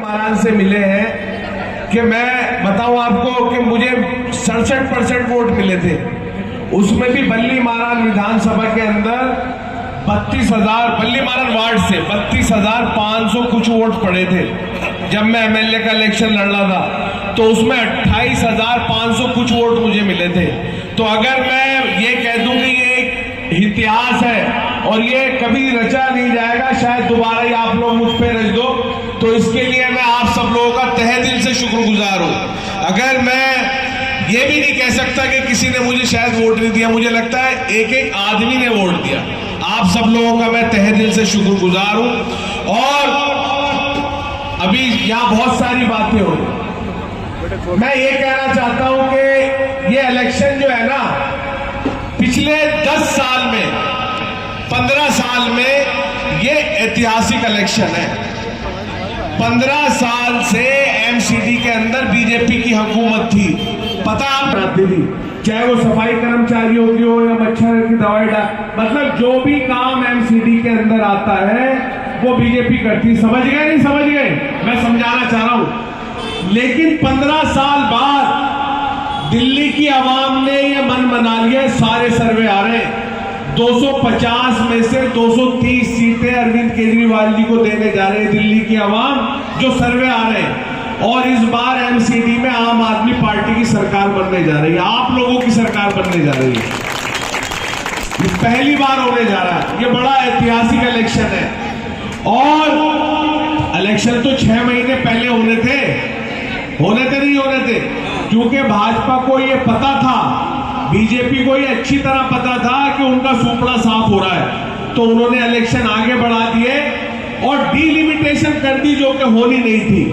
महाराज से मिले हैं कि मैं बताऊं आपको कि मुझे 67% वोट मिले थे। उसमें भी बल्ली महाराज विधानसभा के अंदर 32,000 बल्ली महाराज वार्ड से 32,500 कुछ वोट पड़े थे। जब मैं एमएलए का इलेक्शन लड़ रहा था तो उसमें 28,500 कुछ वोट मुझे मिले थे। तो अगर मैं ये कह दूं कि ये एक इतिहास है और ये कभी रचा नहीं जाएगा, शायद दोबारा ही आप लोग मुझ पे रच दो, तो इसके लिए मैं आप सब लोगों का तहे दिल से शुक्रगुजार हूं। अगर मैं ये भी नहीं कह सकता कि किसी ने मुझे शायद वोट नहीं दिया, मुझे लगता है एक एक आदमी ने वोट दिया। आप सब लोगों का मैं तहे दिल से शुक्रगुजार हूं। और अभी यहां बहुत सारी बातें हो रही, मैं ये कहना चाहता हूं कि ये इलेक्शन जो है ना, पिछले 10 साल में 15 साल में ये ऐतिहासिक इलेक्शन है। 15 साल से एमसीडी के अंदर बीजेपी की हुकूमत थी। पता आप आती थी, चाहे वो सफाई कर्मचारियों की हो या मच्छर की दवाई मतलब जो भी काम एमसीडी के अंदर आता है वो बीजेपी करती। समझ गए नहीं समझ गए? मैं समझाना चाह रहा हूं। लेकिन 15 साल बाद दिल्ली की आवाम ने ये मन बना लिया, सारे सर्वे आ रहे हैं, 250 में से 230 सीटें अरविंद केजरीवाल जी को देने जा रहे हैं दिल्ली की आवाम, जो सर्वे आ रहे हैं। और इस बार एमसीडी में आम आदमी पार्टी की सरकार बनने जा रही है, आप लोगों की सरकार बनने जा रही है। ये पहली बार होने जा रहा है, ये बड़ा ऐतिहासिक इलेक्शन है। और इलेक्शन तो 6 महीने पहले होने थे नहीं होने थे, क्योंकि भाजपा को ये पता था, बीजेपी को ये अच्छी तरह पता था कि उनका सुपड़ा साफ हो रहा है, तो उन्होंने इलेक्शन आगे बढ़ा दिए और डीलिमिटेशन कर दी, जो कि होनी नहीं थी।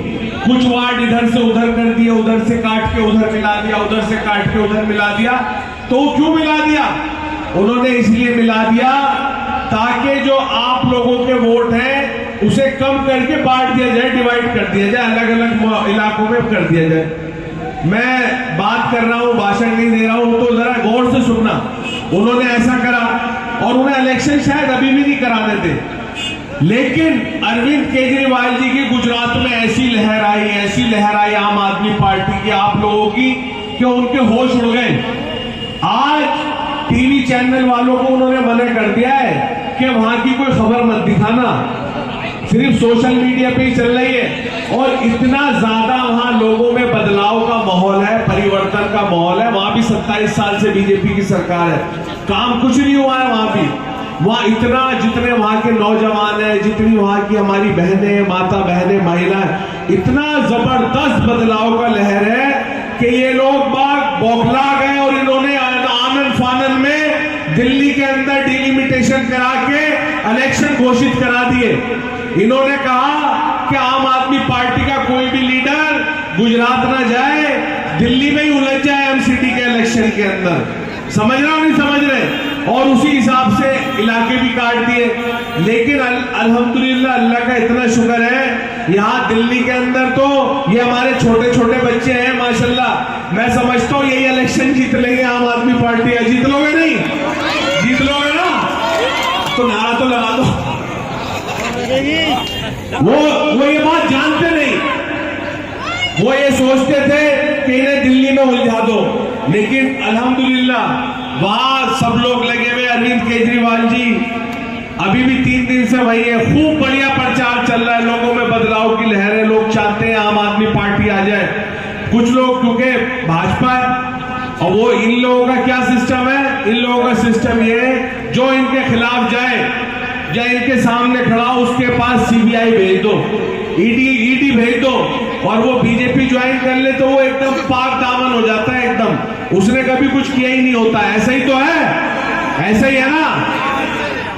कुछ वार्ड इधर से उधर कर दिए, उधर से काट के उधर मिला दिया, उधर से काट के उधर मिला दिया। तो क्यों मिला दिया? उन्होंने इसलिए मिला दिया ताकि जो आप लोगों के वोट हैं उसे कम करके बांट दिया जाए, डिवाइड कर दिया जाए, अलग अलग इलाकों में कर दिया जाए। मैं बात कर रहा हूं, भाषण नहीं दे रहा हूं, तो जरा गौर से सुनना। उन्होंने ऐसा करा और उन्हें इलेक्शन शायद अभी भी नहीं कराने थे, लेकिन अरविंद केजरीवाल जी की गुजरात में ऐसी लहर आई आम आदमी पार्टी की, आप लोगों की, कि उनके होश उड़ गए। आज टीवी चैनल वालों को उन्होंने मना कर दिया है कि वहां की कोई खबर मत दिखाना, सिर्फ सोशल मीडिया पे ही चल रही है। और इतना ज्यादा वहां लोगों में बदलाव का माहौल है, परिवर्तन का माहौल है। वहां भी 27 साल से बीजेपी की सरकार है, काम कुछ नहीं हुआ है वहां भी। वहां इतना, जितने वहां के नौजवान हैं, जितनी वहां की हमारी बहनें, माता बहनें, महिलाएं, इतना जबरदस्त बदलाव का लहर है कि ये लोग बाग बौखला गए और इन्होंने आनन फानन में दिल्ली के अंदर डिलिमिटेशन करा के इलेक्शन घोषित करा दिए। इन्होंने कहा कि आम आदमी पार्टी का कोई भी लीडर गुजरात ना जाए, दिल्ली में ही उलझ जाए एमसीडी के इलेक्शन के अंदर। समझ रहे हो नहीं समझ रहे? और उसी हिसाब से इलाके भी काट दिए। लेकिन अल्हम्दुलिल्लाह, अल्लाह का इतना शुक्र है, यहाँ दिल्ली के अंदर तो ये हमारे छोटे छोटे बच्चे हैं माशाल्लाह। मैं समझता हूँ यही इलेक्शन जीत लेंगे आम आदमी पार्टी। है, जीत लोगे नहीं? जीत लोगे ना? तो नारा तो लगा दो। वो ये बात जानते नहीं, वो ये सोचते थे कि इन्हें दिल्ली में उलझा दो। लेकिन अल्हम्दुलिल्लाह वहां सब लोग लगे हुए। अरविंद केजरीवाल जी अभी भी 3 दिन से वही है, खूब बढ़िया प्रचार चल रहा है, लोगों में बदलाव की लहर है, लोग चाहते हैं आम आदमी पार्टी आ जाए। कुछ लोग क्योंकि भाजपा है, और वो इन लोगों का क्या सिस्टम है, इन लोगों का सिस्टम ये है, जो इनके खिलाफ जाए या इनके सामने खड़ा हो उसके पास सीबीआई भेज दो, ईडी भेज दो, और वो बीजेपी ज्वाइन कर ले तो वो एकदम पाक दामन हो जाता है एकदम, उसने कभी कुछ किया ही नहीं होता। ऐसा ही तो है, ऐसा ही है ना?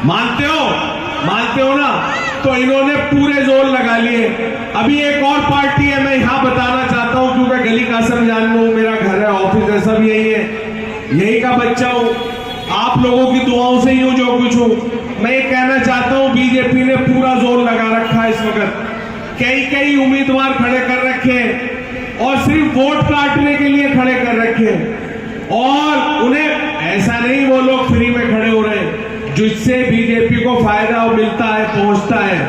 मानते हो ना? तो इन्होंने पूरे जोर लगा लिए। अभी एक और पार्टी है, मैं यहां बताना चाहता हूं क्योंकि गली कासम जान में मेरा घर है, ऑफिस है, सब यही है, यही का बच्चा हूं, आप लोगों की दुआओं से ही हूं जो कुछ हूं। मैं ये कहना चाहता हूं, बीजेपी ने पूरा जोर लगा रखा है इस वक्त, कई उम्मीदवार खड़े कर रखे और सिर्फ वोट काटने के लिए खड़े कर रखे। और उन्हें ऐसा नहीं वो लोग फ्री में खड़े हो रहे, जिससे बीजेपी को फायदा मिलता है, पहुंचता है,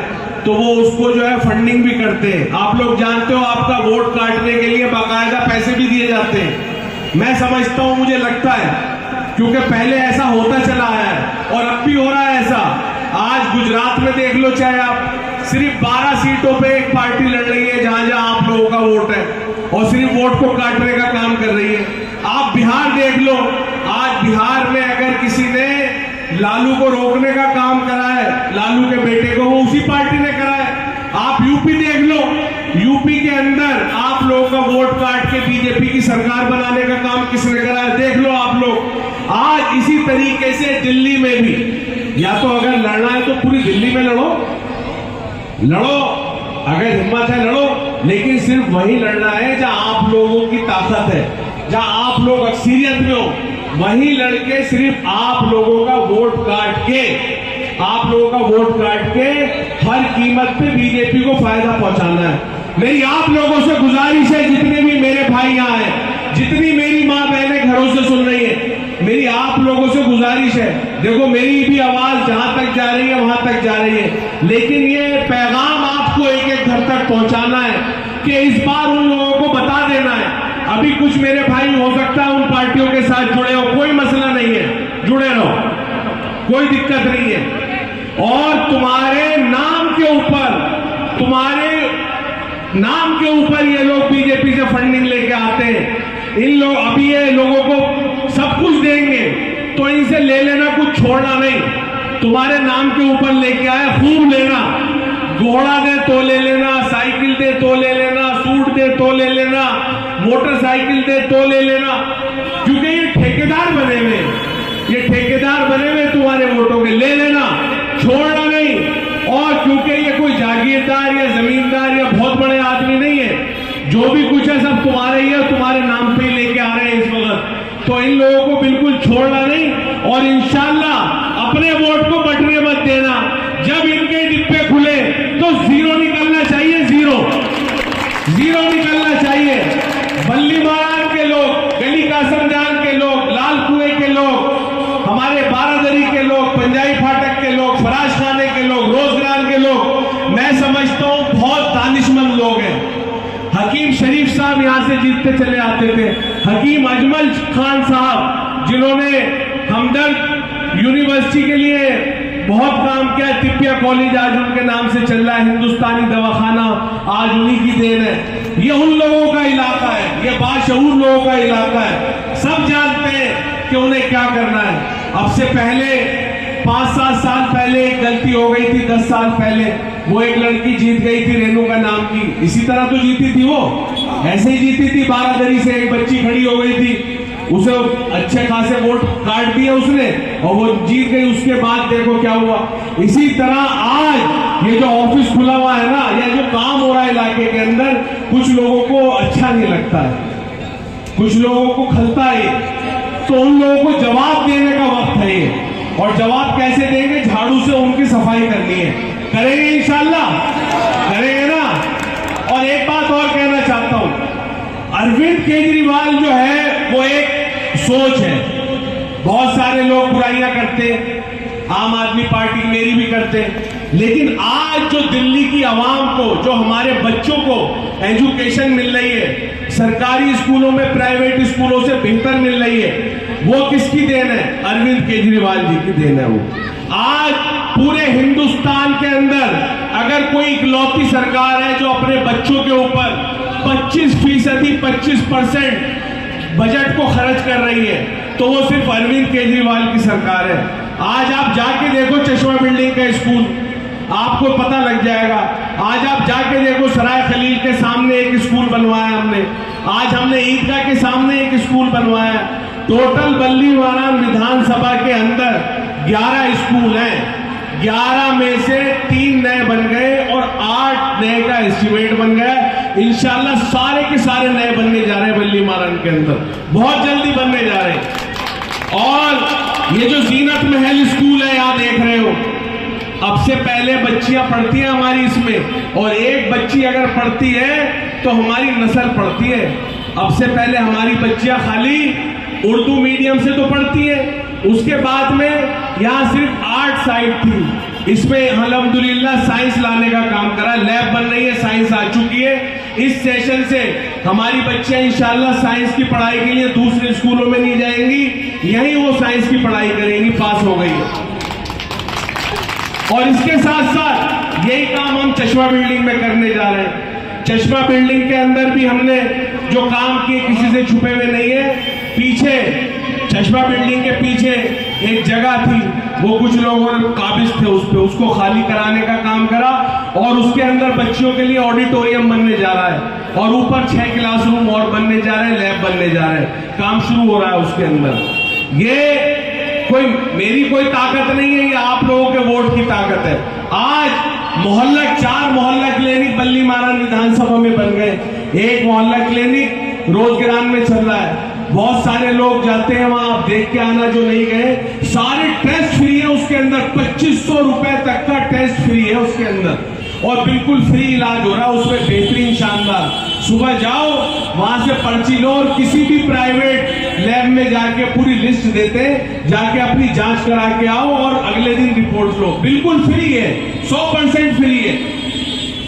तो वो उसको जो है फंडिंग भी करते हैं। आप लोग जानते हो आपका वोट काटने के लिए बाकायदा पैसे भी दिए जाते हैं। मैं समझता हूं, मुझे लगता है, क्योंकि पहले ऐसा होता चला आया है और अब भी हो रहा है ऐसा। आज गुजरात में देख लो, चाहे आप, सिर्फ 12 सीटों पे एक पार्टी लड़ रही है जहां जहां आप लोगों का वोट है, और सिर्फ वोट को काटने का काम कर रही है। आप बिहार देख लो, आज बिहार में अगर किसी ने लालू को रोकने का काम करा है, लालू के बेटे को, वो उसी पार्टी ने करा है। आप यूपी देख लो, यूपी के अंदर आप लोगों का वोट काट के बीजेपी की सरकार बनाने का काम किसने करा है, देख लो आप लोग। आज इसी तरीके से दिल्ली में भी, या तो अगर लड़ना है तो पूरी दिल्ली में लड़ो, अगर हिम्मत है लड़ो, लेकिन सिर्फ वही लड़ना है जहां आप लोगों की ताकत है, जहां आप लोग अक्सरियत में हो, वहीं लड़के सिर्फ आप लोगों का वोट काट के, हर कीमत पे बीजेपी को फायदा पहुंचाना है। मेरी आप लोगों से गुजारिश है, जितने भी मेरे भाई यहाँ हैं, जितनी मेरी माँ बहनें घरों से सुन रही है, मेरी आप लोगों से गुजारिश है, देखो मेरी भी आवाज जहां तक जा रही है वहां तक जा रही है, लेकिन ये पैगाम आपको एक एक घर तक पहुंचाना है कि इस बार उन लोगों को बता देना है। अभी कुछ मेरे भाई हो सकता है उन पार्टियों के साथ जुड़े हो, कोई मसला नहीं है, जुड़े रहो, कोई दिक्कत नहीं है। और तुम्हारे नाम के ऊपर ये लोग बीजेपी से फंडिंग लेके आते हैं। इन लोग अभी ये लोगों को सब कुछ देंगे, तो इनसे ले लेना, कुछ छोड़ना नहीं। तुम्हारे नाम के ऊपर लेके आए, खूब लेना, घोड़ा दे तो ले लेना, साइकिल दे तो ले लेना, सूट दे तो ले लेना, मोटरसाइकिल दे तो ले लेना, क्योंकि ये ठेकेदार बने हुए तुम्हारे वोटों के, ले लेना, छोड़ना नहीं। और क्योंकि ये कोई जागीरदार या जमींदार या बहुत बड़े आदमी नहीं है, जो भी कुछ है सब तुम्हारे ही है, तुम्हारे नाम पे ही लेके आ रहे हैं इस वक्त, तो इन लोगों को बिल्कुल छोड़ना नहीं। और इंशाल्लाह अपने वोट को बटने मत देना। जब इनके डिब्बे खुले तो जीरो निकलना चाहिए, जीरो निकलना चाहिए। बल्ली मारान के लोग, गली कासम जान के लोग, लाल कुएं के लोग, हमारे बारादरी के लोग, पंजाबी फाटक के लोग, फराज खाने के लोग, रोजगार के लोग, मैं समझता हूं बहुत दानिशमंद लोग हैं। हकीम शरीफ साहब यहां से जीतते चले आते थे, हकीम अजमल खान साहब जिन्होंने हमदर्द यूनिवर्सिटी के लिए बहुत काम किया, तिब्बिया कॉलेज आज उनके नाम से चल रहा है, हिंदुस्तानी दवाखाना आज उन्हीं की देन है। ये उन लोगों का इलाका है, ये बाशऊर लोगों का इलाका है, सब जानते हैं कि उन्हें क्या करना है। अब से पहले 5-7 साल पहले एक गलती हो गई थी, 10 साल पहले वो एक लड़की जीत गई थी रेणुका नाम की, इसी तरह तो जीती थी, वो ऐसे ही जीती थी। बारादरी से एक बच्ची खड़ी हो गई थी, उसे अच्छे खासे वोट काट दिए उसने और वो जीत गई। उसके बाद देखो क्या हुआ। इसी तरह आज ये जो ऑफिस खुला हुआ है ना, या जो काम हो रहा है इलाके के अंदर, कुछ लोगों को अच्छा नहीं लगता है, कुछ लोगों को खलता है, तो उन लोगों को जवाब देने का वक्त है ये। और जवाब कैसे देंगे? झाड़ू से उनकी सफाई करनी है, करेंगे इंशाल्लाह, करेंगे ना। और एक बात और कहना चाहता हूं, अरविंद केजरीवाल जो है वो एक सोच है। बहुत सारे लोग बुराइयां करते, आम आदमी पार्टी मेरी भी करते, लेकिन आज जो दिल्ली की आवाम को, जो हमारे बच्चों को एजुकेशन मिल रही है, सरकारी स्कूलों में प्राइवेट स्कूलों से बेहतर मिल रही है, वो किसकी देन है? अरविंद केजरीवाल जी की देन है वो। आज पूरे हिंदुस्तान के अंदर अगर कोई इकलौती सरकार है जो अपने बच्चों के ऊपर 25% बजट को खर्च कर रही है, तो वो सिर्फ अरविंद केजरीवाल की सरकार है। आज आप जाके देखो चश्मा बिल्डिंग का स्कूल, आपको पता लग जाएगा। आज आप जाके देखो सराय खलील के सामने एक स्कूल बनवाया हमने, आज हमने ईदगाह के सामने एक स्कूल बनवाया। टोटल बल्ली मारान विधानसभा के अंदर 11 स्कूल हैं, 11 में से 3 नए बन गए और 8 नए का एस्टिमेट बन गया। इंशाल्लाह सारे के सारे नए बनने जा रहे हैं बल्ली मारान के अंदर, बहुत जल्दी बनने जा रहे हैं। और ये जो जीनत महल स्कूल है यहाँ देख रहे हो, अब से पहले बच्चियां पढ़ती हैं हमारी इसमें, और एक बच्ची अगर पढ़ती है तो हमारी नस्ल पढ़ती है। अब से पहले हमारी बच्चियां खाली उर्दू मीडियम से तो पढ़ती है, उसके बाद में यहाँ सिर्फ 8 साइड थी, इसमें अल्हम्दुलिल्लाह साइंस लाने का काम करा, लैब बन रही है, साइंस आ चुकी है। इस सेशन से हमारी बच्चियां इंशाल्लाह साइंस की पढ़ाई के लिए दूसरे स्कूलों में नहीं जाएंगी, यहीं वो साइंस की पढ़ाई करेंगी, पास हो गई है। और इसके साथ साथ यही काम हम चश्मा बिल्डिंग में करने जा रहे हैं। चश्मा बिल्डिंग के अंदर भी हमने जो काम किए किसी से छुपे हुए नहीं है। पीछे चश्मा बिल्डिंग के पीछे एक जगह थी, वो कुछ लोगों ने काबिज थे उस पे, उसको खाली कराने का काम करा और उसके अंदर बच्चियों के लिए ऑडिटोरियम बनने जा रहा है और ऊपर 6 क्लासरूम और बनने जा रहे हैं, लैब बनने जा रहे हैं, काम शुरू हो रहा है उसके अंदर। ये कोई मेरी कोई ताकत नहीं है, ये आप लोगों के वोट की ताकत है। आज 4 मोहल्ला क्लिनिक बल्ली महाराज विधानसभा में बन गए। एक मोहल्ला क्लिनिक रोजगार में चल रहा है, बहुत सारे लोग जाते हैं वहां, आप देख के आना जो नहीं गए, सारे टेस्ट फ्री है उसके अंदर, 2500 रुपए तक का टेस्ट फ्री है उसके अंदर और बिल्कुल फ्री इलाज हो रहा है उसमें, बेहतरीन शानदार। सुबह जाओ वहां से पर्ची लो और किसी भी प्राइवेट लैब में जाके पूरी लिस्ट देते, जाके अपनी जांच करा के आओ और अगले दिन रिपोर्ट लो, बिल्कुल फ्री है, 100% फ्री है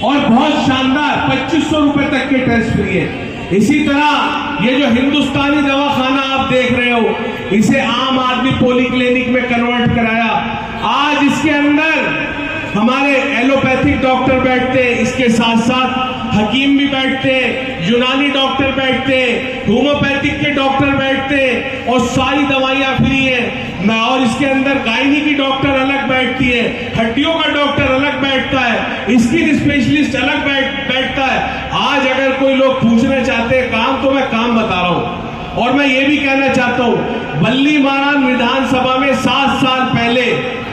और बहुत शानदार 2500 रुपए तक के टेस्ट फ्री है। इसी तरह ये जो हिंदुस्तानी दवाखाना आप देख रहे हो, इसे आम आदमी पॉलीक्लिनिक में कन्वर्ट कराया। आज इसके अंदर हमारे एलोपैथिक डॉक्टर बैठते, इसके साथ साथ हकीम भी बैठते, यूनानी डॉक्टर बैठते, होम्योपैथिक के डॉक्टर बैठते और सारी दवाइयां फ्री है। और इसके अंदर गायनी की डॉक्टर अलग बैठती है, हड्डियों का डॉक्टर अलग बैठता है, स्किन स्पेशलिस्ट अलग बैठता है। आज अगर कोई लोग पूछना चाहते हैं काम, तो मैं काम बता रहा हूं। और मैं ये भी कहना चाहता हूं, बल्ली महाराज विधानसभा में 7 साल पहले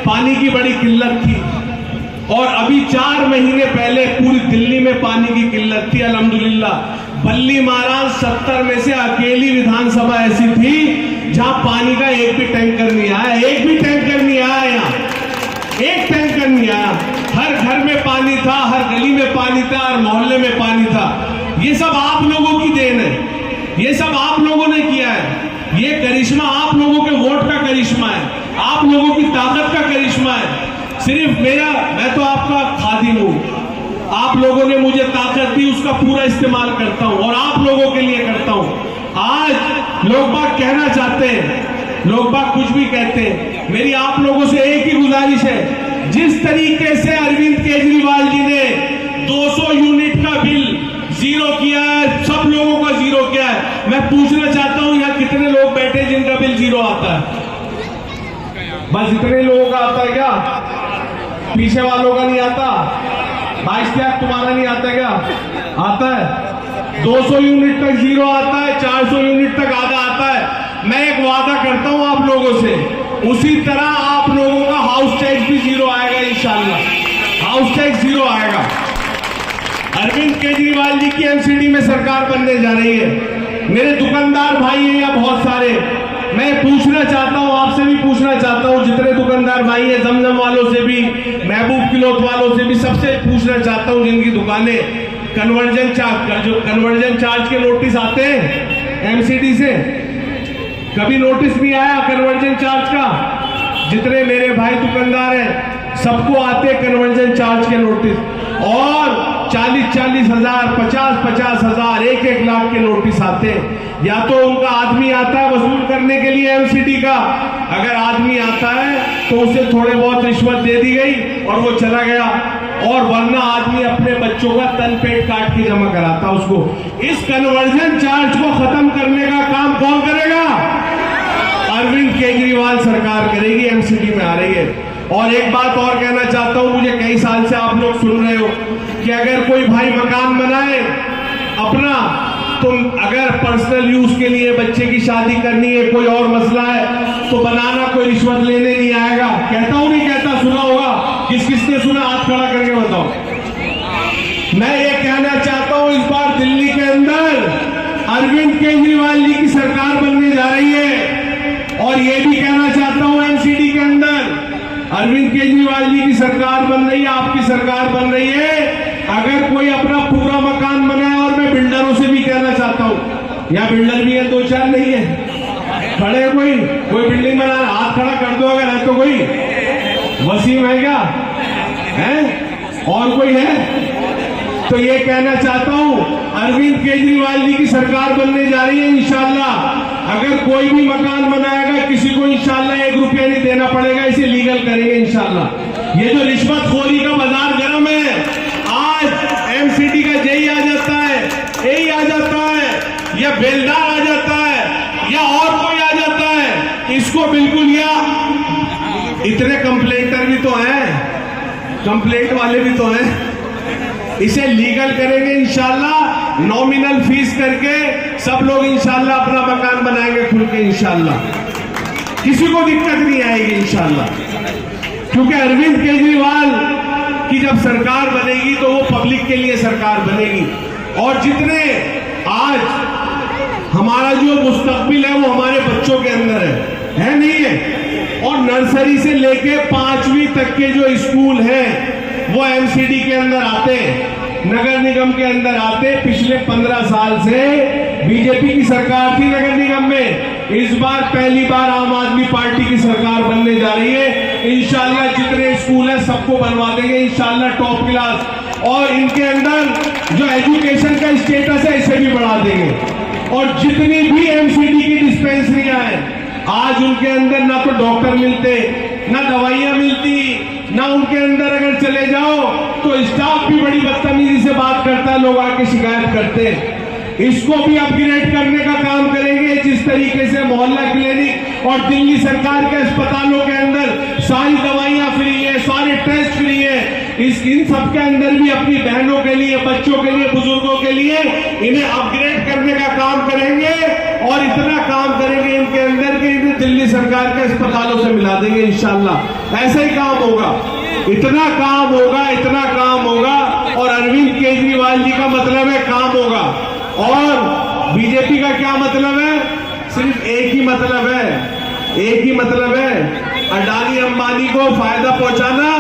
पानी की बड़ी किल्लत थी और अभी 4 महीने पहले पूरी दिल्ली में पानी की किल्लत थी। अल्हम्दुलिल्लाह बल्ली महाराज 70 में से अकेली विधानसभा ऐसी थी जहां पानी का एक भी टैंकर नहीं आया, एक भी टैंकर नहीं आया, यहाँ एक टैंकर नहीं आया। हर घर में पानी था, हर गली में पानी था, हर मोहल्ले में पानी था। ये सब आप लोगों की देन है, ये सब आप लोगों ने किया है। ये करिश्मा आप लोगों के वोट का करिश्मा है, आप लोगों की ताकत का करिश्मा है। सिर्फ मैं तो आपका खादिम हूं, आप लोगों ने मुझे ताकत दी, उसका पूरा इस्तेमाल करता हूं और आप लोगों के लिए करता हूं। आज लोग बाग कहना चाहते हैं, लोग बाग कुछ भी कहते हैं, मेरी आप लोगों से एक ही गुजारिश है, जिस तरीके से अरविंद केजरीवाल जी ने 200 यूनिट का बिल जीरो किया है, सब लोगों का जीरो किया है, मैं पूछना चाहता हूं यहाँ कितने लोग बैठे जिनका बिल जीरो आता है? बस इतने लोगों का आता है क्या? पीछे वालों का नहीं आता? 22 तुम्हारा नहीं आता क्या? आता है। 200 यूनिट तक जीरो आता है, 400 यूनिट तक आधा आता है। मैं एक वादा करता हूं आप लोगों से, उसी तरह आप लोगों का हाउस टैक्स भी जीरो आएगा इंशाल्लाह, हाउस टैक्स जीरो आएगा। अरविंद केजरीवाल जी की एमसीडी में सरकार बनने जा रही है। मेरे दुकानदार भाई हैं यहाँ बहुत सारे, मैं पूछना चाहता हूं, आपसे भी पूछना चाहता हूं, जितने दुकानदार भाई हैं, जमजम वालों से भी, महबूब क्लॉथ वालों से भी, सबसे पूछना चाहता हूं जिनकी दुकानें कन्वर्जन चार्ज के नोटिस आते हैं एमसीडी से, कभी नोटिस नहीं आया कन्वर्जन चार्ज का? जितने मेरे भाई दुकानदार हैं सबको आते कन्वर्जन चार्ज के नोटिस और 40-40 हजार, 50-50 हजार, 1-1 लाख के नोटिस आते हैं। या तो उनका आदमी आता है वसूल करने के लिए एमसीडी का, अगर आदमी आता है तो उसे थोड़े बहुत रिश्वत दे दी गई और वो चला गया, और वरना आदमी अपने बच्चों का तन पेट काट के जमा कराता उसको। इस कन्वर्जन चार्ज को खत्म करने का काम कौन करेगा? अरविंद केजरीवाल सरकार करेगी, एमसीडी में आ रही है। और एक बात और कहना चाहता हूं, मुझे कई साल से आप लोग सुन रहे हो कि अगर कोई भाई मकान बनाए अपना, तो अगर पर्सनल यूज के लिए बच्चे की शादी करनी है, कोई और मसला है, तो बनाना, कोई रिश्वत लेने नहीं आएगा। कहता हूं नहीं कहता? सुना होगा, किस किस ने सुना? हाथ खड़ा करके बताओ। मैं ये कहना चाहता हूं, इस बार दिल्ली के अंदर अरविंद केजरीवाल जी की सरकार बनने जा रही है और ये भी कहना चाहता हूं एमसीडी के अंदर अरविंद केजरीवाल जी की सरकार बन रही है, आपकी सरकार बन रही है। अगर कोई अपना पूरा मकान बनाए, और मैं बिल्डरों से भी कहना चाहता हूं, यहाँ बिल्डर भी है, 2-4 नहीं है, खड़े हैं कोई बिल्डिंग बनाना, हाथ खड़ा कर दो अगर है तो। कोई वसीम है क्या? हैं? और कोई है? तो ये कहना चाहता हूं, अरविंद केजरीवाल जी की सरकार बनने जा रही है इंशाल्लाह। अगर कोई भी मकान बनाएगा किसी को इंशाल्लाह 1 रुपया नहीं देना पड़ेगा, इसे लीगल करेंगे इंशाल्लाह। ये जो रिश्वतखोरी का बाजार गर्म है, आज एमसीडी का जेई आ जाता है, एई आ जाता है, या बेलदार आ जाता है, या और कोई आ जाता है, इसको बिल्कुल, या इतने कंप्लेंटर भी तो हैं, कंप्लेंट वाले भी तो हैं, इसे लीगल करेंगे इंशाल्लाह। नॉमिनल फीस करके सब लोग इंशाल्लाह अपना मकान बनाएंगे खुल के इंशाल्लाह, किसी को दिक्कत नहीं आएगी इंशाल्लाह। क्योंकि अरविंद केजरीवाल की जब सरकार बनेगी तो वो पब्लिक के लिए सरकार बनेगी, और जितने आज हमारा जो मुस्तकबिल है वो हमारे बच्चों के अंदर है नहीं है? और नर्सरी से लेके 5वीं तक के जो स्कूल हैं वो एमसीडी के अंदर आते, नगर निगम के अंदर आते। पिछले 15 साल से बीजेपी की सरकार थी नगर निगम में, इस बार पहली बार आम आदमी पार्टी की सरकार बनने जा रही है। इंशाल्लाह जितने स्कूल है सबको बनवा देंगे इंशाल्लाह टॉप क्लास, और इनके अंदर जो एजुकेशन का स्टेटस है इसे भी बढ़ा देंगे। और जितनी भी एमसीडी की डिस्पेंसरियां हैं आज उनके अंदर ना तो डॉक्टर मिलते, ना दवाइयां मिलती, ना उनके अंदर अगर चले जाओ तो स्टाफ भी बड़ी बदतमीजी से बात करता है, लोग आके शिकायत करते हैं। इसको भी अपग्रेड करने का काम करेंगे, जिस तरीके से मोहल्ला क्लिनिक और दिल्ली सरकार के अस्पतालों के अंदर सारी दवाइयां फ्री है, सारे टेस्ट फ्री है, इन सब के अंदर भी अपनी बहनों के लिए, बच्चों के लिए, बुजुर्गों के लिए इन्हें अपग्रेड करने का काम करेंगे। और इतना काम करेंगे इनके अंदर कि इन्हें दिल्ली सरकार के अस्पतालों से मिला देंगे इंशाल्लाह। ऐसा ही काम होगा, इतना काम होगा, इतना काम होगा। और अरविंद केजरीवाल जी का मतलब है काम होगा, और बीजेपी का क्या मतलब है? सिर्फ एक ही मतलब है, एक ही मतलब है, अडानी अंबानी को फायदा पहुंचाना,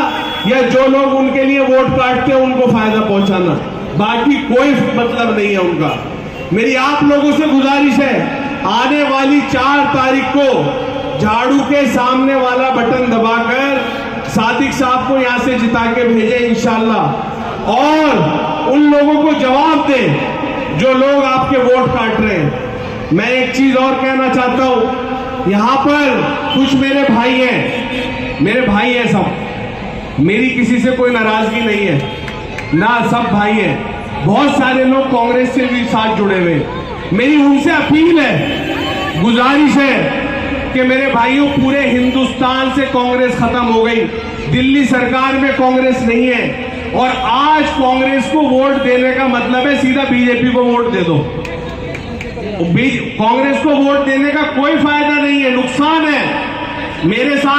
या जो लोग उनके लिए वोट काटते हैं उनको फायदा पहुंचाना, बाकी कोई मतलब नहीं है उनका। मेरी आप लोगों से गुजारिश है, आने वाली 4 तारीख को झाड़ू के सामने वाला बटन दबाकर सादिक साहब को यहां से जिता के भेजे इंशाल्लाह, और उन लोगों को जवाब दें जो लोग आपके वोट काट रहे हैं। मैं एक चीज और कहना चाहता हूं, यहां पर कुछ मेरे भाई हैं सब, मेरी किसी से कोई नाराजगी नहीं है ना, सब भाई हैं। बहुत सारे लोग कांग्रेस से भी साथ जुड़े हुए, मेरी उनसे अपील है, गुजारिश है कि मेरे भाइयों, पूरे हिंदुस्तान से कांग्रेस खत्म हो गई, दिल्ली सरकार में कांग्रेस नहीं है, और आज कांग्रेस को वोट देने का मतलब है सीधा बीजेपी को वोट दे दो। कांग्रेस को वोट देने का कोई फायदा नहीं है, नुकसान है। मेरे साथ